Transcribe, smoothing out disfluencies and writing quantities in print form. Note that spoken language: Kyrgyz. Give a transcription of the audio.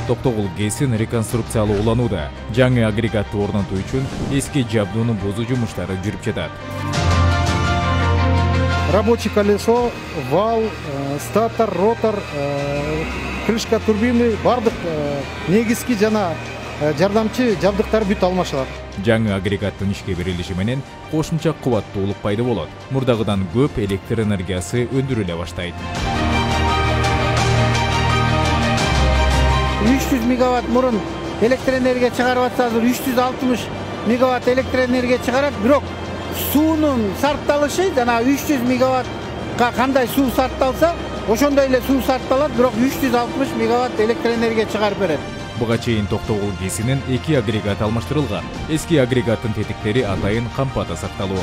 Токтогул ГЭСин реконструкциялоо уланууда. Жаңы агрегатты орнотуу үчүн эски жабдуунун бузуу жумуштары жүрүп жатат. Рабочий колесо, вал, статор, ротор, крышка турбины, бардык негизги жана жардамчы жабдыктар бүт алмашылат. Жаңы агрегаттын ишке берилиши менен кошумча кубаттуулук пайда болот. Мурдагыдан көп электр энергиясы өндүрүлө баштайт. 300 мегаватт мурун электр энергия чыгарып атса, азыр 360 мегаватт электр энергия чыгарат, бирок суунун сарпталышы жана 300 мегаваттка кандай суу сарпталса, ошондой эле суу сарпталат, бирок 360 мегаватт электр энергия чыгарып берет. Буга чейин Токтогул ГЭСинин 2 агрегаты алмаштырылган. Эски агрегаттын тетиктери атайын кампада сакталуы.